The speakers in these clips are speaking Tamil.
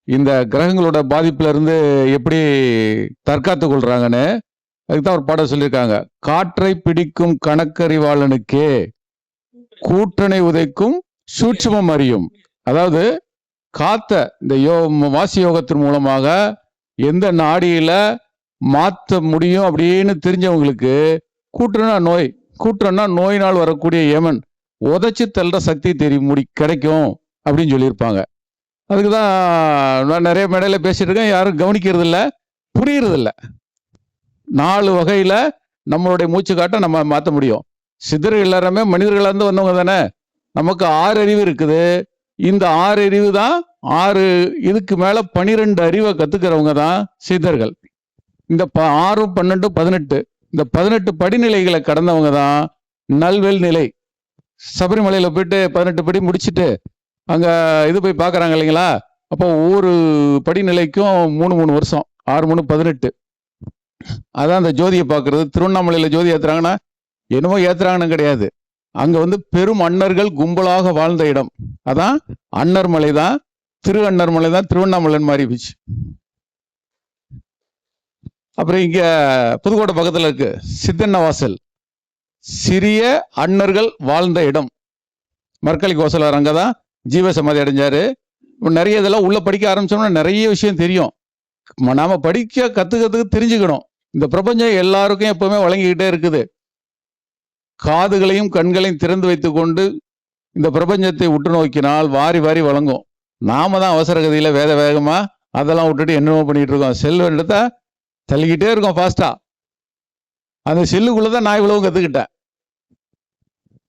இந்த கிரகங்களோட பாதிப்புல இருந்து எப்படி தற்காத்து கொள்றாங்கன்னு அதுக்குதான் ஒரு பாடம் சொல்லியிருக்காங்க. காற்றை பிடிக்கும் கணக்கறிவாளனுக்கே கூற்றனை உதைக்கும் சூட்சுமம் அறியும். அதாவது காத்த இந்த வாசி யோகத்தின் மூலமாக எந்த நாடியில மாற்ற முடியும் அப்படின்னு தெரிஞ்சவங்களுக்கு கூற்றனா நோய், கூற்றன்னா நோயினால் வரக்கூடிய யமன் உதைச்சு தள்ளுற சக்தி கிடைக்கும் அப்படின்னு சொல்லியிருப்பாங்க. அதுக்குதான் நான் நிறைய மேடையில பேசிட்டு இருக்கேன், யாரும் கவனிக்கிறது இல்லை, புரியறது இல்லை. 4 வகையில நம்மளுடைய மூச்சு காட்ட நம்ம மாற்ற முடியும். சித்தர்கள் எல்லாருமே மனிதர்களா இருந்து வந்தவங்க தானே. நமக்கு 6 அறிவு இருக்குது. இந்த 6 அறிவு தான் 6 இதுக்கு மேல 12 அறிவை கத்துக்கிறவங்க தான் சித்தர்கள். இந்த 6, 12, 18 இந்த 18 படிநிலைகளை கடந்தவங்க தான் நல்வெல் நிலை. சபரிமலையில போயிட்டு 18 படி முடிச்சுட்டு அங்க இது போய் பாக்குறாங்க இல்லைங்களா? அப்போ ஒவ்வொரு படிநிலைக்கும் 3 வருஷம், 6, 3, 18. அதான் அந்த ஜோதியை பார்க்கறது. திருவண்ணாமலையில ஜோதி ஏத்துறாங்கன்னா என்னமோ ஏத்துறாங்கன்னு கிடையாது. அங்க வந்து பெரும் அன்னர்கள் கும்பலாக வாழ்ந்த இடம். அதான் அன்னர் மலை தான், திரு அன்னர் மலை தான் திருவண்ணாமலைன்னு மாறி போச்சு. அப்புறம் இங்க புதுக்கோட்டை பக்கத்துல இருக்கு சித்தன்ன வாசல், சிறிய அன்னர்கள் வாழ்ந்த இடம். மர்கலி கோசலர் அங்கதான் ஜீவசமாதி அடைஞ்சாரு. நிறைய இதெல்லாம் உள்ள படிக்க ஆரம்பிச்சோம்னா நிறைய விஷயம் தெரியும். நாம படிக்க கத்துக்கிறதுக்கு தெரிஞ்சுக்கணும். இந்த பிரபஞ்சம் எல்லாருக்கும் எப்பவுமே வழங்கிக்கிட்டே இருக்குது. காதுகளையும் கண்களையும் திறந்து வைத்துக் கொண்டு இந்த பிரபஞ்சத்தை உற்று நோக்கினால் வாரி வாரி வழங்கும். நாம தான் அவசர கதியில வேகமா அதெல்லாம் விட்டுட்டு என்னமோ பண்ணிட்டு இருக்கோம். செல்வ எடுத்தா தள்ளிக்கிட்டே இருக்கோம் ஃபாஸ்டா. அந்த செல்லுக்குள்ளதான் நான் இவ்வளவு கத்துக்கிட்டேன்.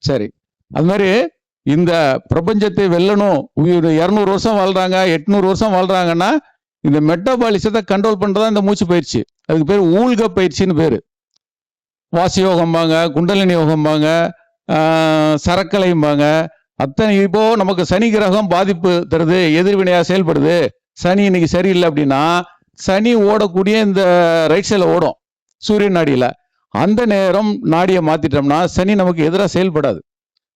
சரி, அது மாதிரி இந்த பிரபஞ்சத்தை வெல்லணும். 200 வருஷம் வாழ்றாங்க, 800 வருஷம் வாழ்றாங்கன்னா இந்த மெட்டபாலிசத்தை கண்ட்ரோல் பண்றதா இந்த மூச்சு பயிற்சி. அதுக்கு பேர் ஊழ்க பயிற்சின்னு பேரு. வாசி யோகம்பாங்க, குண்டலினி யோகம்பாங்க, சரக்கலைம்பாங்க. அத்தனை இப்போ நமக்கு சனி கிரகம் பாதிப்பு தருது, எதிர்வினையா செயல்படுது. சனி இன்னைக்கு சரியில்லை அப்படின்னா சனி ஓடக்கூடிய இந்த ரைட் சைடில் ஓடும் சூரியன் நாடியில. அந்த நேரம் நாடியை மாத்திட்டோம்னா சனி நமக்கு எதிராக செயல்படாது.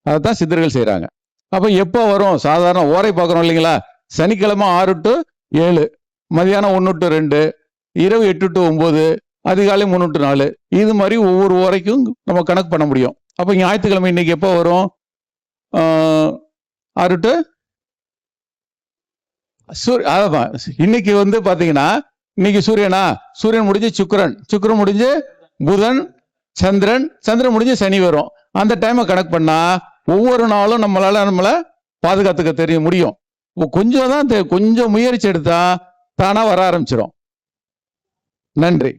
அதைத்தான் சித்தர்கள் செய்யறாங்க. அப்ப எப்போ வரும்? சாதாரண ஓரை பார்க்கறோம் இல்லைங்களா? சனிக்கிழமை 6 to 7, மதியானம் 1 to 2, இரவு 8 to 9, அதிகாலை 3 to 4. இது மாதிரி ஒவ்வொரு ஓரைக்கும் நம்ம கணக்கு பண்ண முடியும். அப்ப ஞாயிற்றுக்கிழமை இன்னைக்கு எப்போ வரும்? 6 to அதான் இன்னைக்கு வந்து பாத்தீங்கன்னா இன்னைக்கு சூரியன் முடிஞ்சு சுக்கிரன் முடிஞ்சு புதன், சந்திரன் முடிஞ்சு சனி வரும். அந்த டைமை கணக்கு பண்ணா ஒவ்வொரு நாளும் நம்மள பாதுகாத்துக்க தெரிய முடியும். கொஞ்சம் முயற்சி எடுத்தா தானா வர ஆரம்பிச்சிடும். நன்றி.